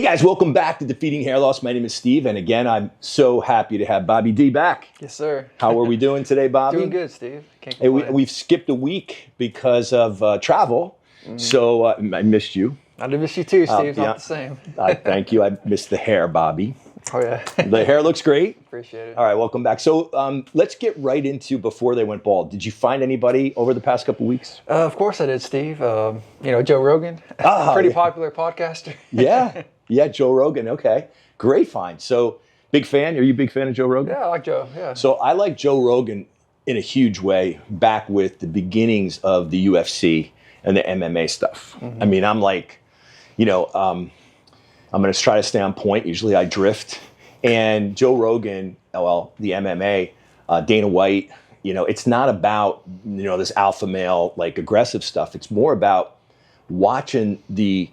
guys, welcome back to Defeating Hair Loss. My name is Steve, and again, I'm so happy to have Bobby D back. Yes, sir. How are we doing today, Bobby? Doing good, Steve. Can't Hey, complain. we've skipped a week because of travel, so I missed you. I did miss you too, Steve. Not the same. Thank you. I missed the hair, Bobby. Oh, yeah. The hair looks great. Appreciate it. All right, welcome back. So let's get right into before they went bald. Did you find anybody over the past couple weeks? Of course I did, Steve. Joe Rogan. Pretty popular podcaster. Yeah, Joe Rogan. Okay, great find. So big fan. Are you a big fan of Joe Rogan? Yeah, I like Joe. Yeah. So I like Joe Rogan in a huge way back with the beginnings of the UFC and the MMA stuff. I mean, I'm like, I'm going to try to stay on point. Usually I drift. And Joe Rogan, the MMA, Dana White, it's not about, this alpha male, like aggressive stuff. It's more about watching the,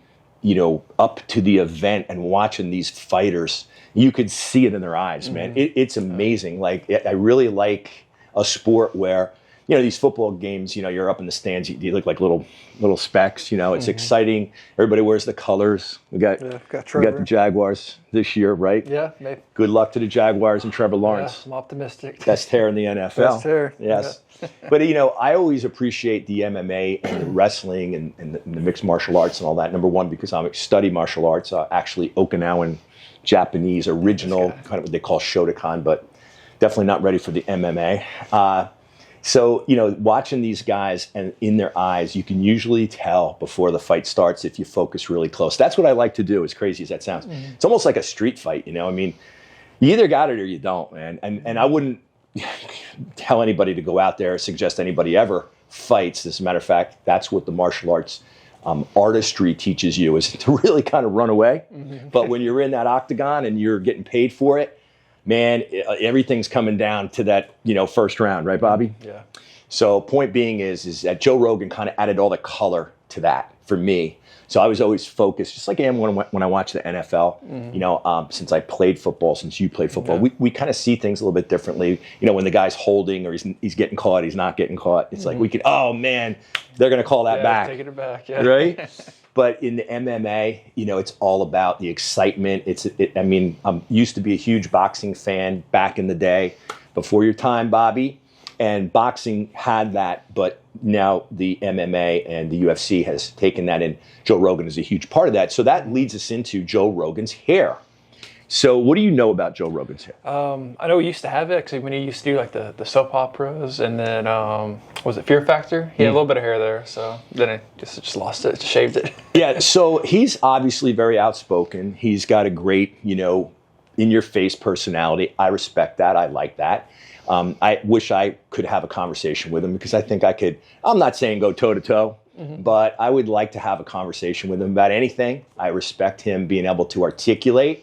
up to the event and watching these fighters. You could see it in their eyes, man. It's amazing. Like, I really like a sport where, these football games, you're up in the stands, you look like little specks, it's exciting. Everybody wears the colors. We got the Jaguars this year, right? Yeah, maybe. Good luck to the Jaguars and Trevor Lawrence. Yeah, I'm optimistic. Best hair in the NFL. Best hair. Yes. Yeah. But, I always appreciate the MMA and the wrestling and the mixed martial arts and all that. Number one, because I study martial arts, actually Okinawan, Japanese, original, kind of what they call Shotokan, but definitely not ready for the MMA. So, watching these guys and in their eyes, you can usually tell before the fight starts if you focus really close. That's what I like to do, as crazy as that sounds. It's almost like a street fight, I mean, you either got it or you don't, man. And I wouldn't tell anybody to go out there or suggest anybody ever fights. As a matter of fact, that's what the martial arts artistry teaches you, is to really kind of run away. But when you're in that octagon and you're getting paid for it, man, everything's coming down to that, first round, right, Bobby? Yeah. So point being is that Joe Rogan kind of added all the color to that for me. So I was always focused, just like I am when I watch the NFL, since I played football, since you played football, we kind of see things a little bit differently. When the guy's holding or he's getting caught, he's not getting caught. It's like we could, oh man, they're going to call that back. Taking it back, yeah. Right? But in the MMA, it's all about the excitement. I'm used to be a huge boxing fan back in the day, before your time, Bobby. And boxing had that, but now the MMA and the UFC has taken that, and Joe Rogan is a huge part of that. So that leads us into Joe Rogan's hair. So what do you know about Joe Rogan's hair? I know he used to have it, because when he used to do like the soap operas, and then was it Fear Factor? He had a little bit of hair there, so then I just lost it, just shaved it. Yeah, so he's obviously very outspoken. He's got a great, in-your-face personality. I respect that. I like that. I wish I could have a conversation with him, because I think I could. I'm not saying go toe-to-toe, but I would like to have a conversation with him about anything. I respect him being able to articulate.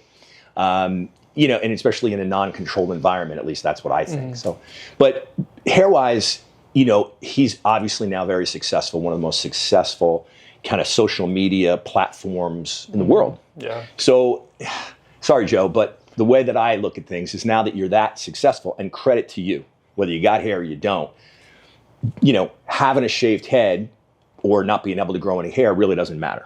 And especially in a non-controlled environment, at least that's what I think. So, but hair-wise, he's obviously now very successful, one of the most successful kind of social media platforms in the world. Yeah. So, sorry, Joe, but the way that I look at things is, now that you're that successful, and credit to you, whether you got hair or you don't, having a shaved head or not being able to grow any hair really doesn't matter.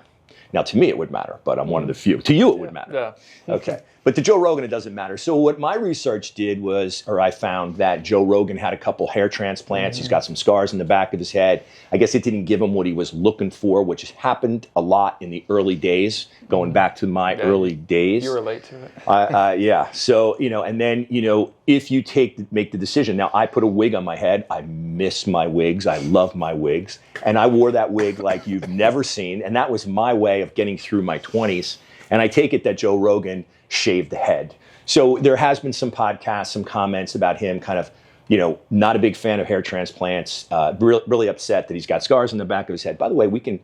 Now, to me, it would matter, but I'm one of the few. To you, it would matter. Yeah. Okay. But to Joe Rogan, it doesn't matter. So what my research did I found that Joe Rogan had a couple hair transplants. He's got some scars in the back of his head. I guess it didn't give him what he was looking for, which happened a lot in the early days, going back to my early days. You relate to it. Yeah. So, and then, if you make the decision. Now, I put a wig on my head. I miss my wigs. I love my wigs. And I wore that wig like you've never seen. And that was my way of getting through my 20s. And I take it that Joe Rogan shaved the head. So there has been some podcasts, some comments about him kind of, not a big fan of hair transplants, really upset that he's got scars in the back of his head. By the way, we can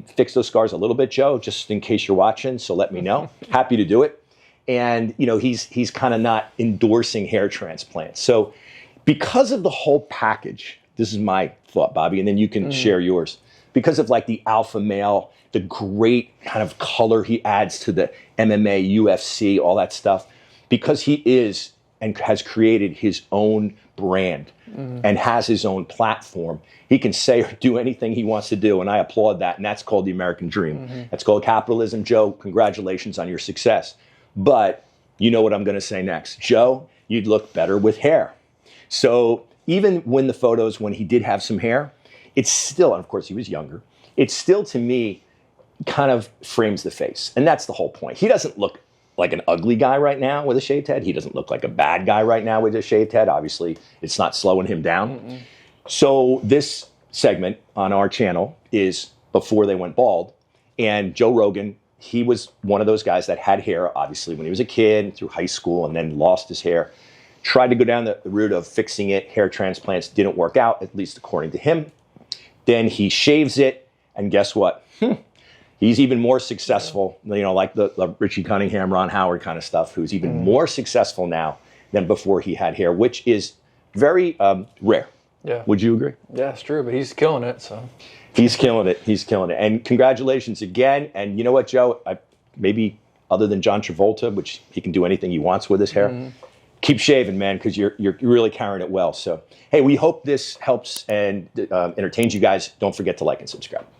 fix those scars a little bit, Joe, just in case you're watching. So let me know. Happy to do it. And, he's kind of not endorsing hair transplants. So because of the whole package, this is my thought, Bobby, and then you can share yours. Because of like the alpha male, the great kind of color he adds to the MMA, UFC, all that stuff, because he is and has created his own brand and has his own platform. He can say or do anything he wants to do, and I applaud that, and that's called the American dream. That's called capitalism. Joe, congratulations on your success. But you know what I'm going to say next. Joe, you'd look better with hair. So even when the photos, when he did have some hair, it's still, and of course he was younger, it's still to me kind of frames the face. And that's the whole point. He doesn't look like an ugly guy right now with a shaved head. He doesn't look like a bad guy right now with a shaved head. Obviously, it's not slowing him down. So this segment on our channel is before they went bald. And Joe Rogan, he was one of those guys that had hair, obviously, when he was a kid, through high school, and then lost his hair. Tried to go down the route of fixing it. Hair transplants didn't work out, at least according to him. Then he shaves it, and guess what? He's even more successful, you know, like the Richie Cunningham, Ron Howard kind of stuff, who's even more successful now than before he had hair, which is very rare. Yeah. Would you agree? Yeah, it's true, but he's killing it. So He's killing it. He's killing it. And congratulations again. And you know what, Joe? Maybe other than John Travolta, which he can do anything he wants with his hair, keep shaving, man, because you're really carrying it well. So, hey, we hope this helps and entertains you guys. Don't forget to like and subscribe.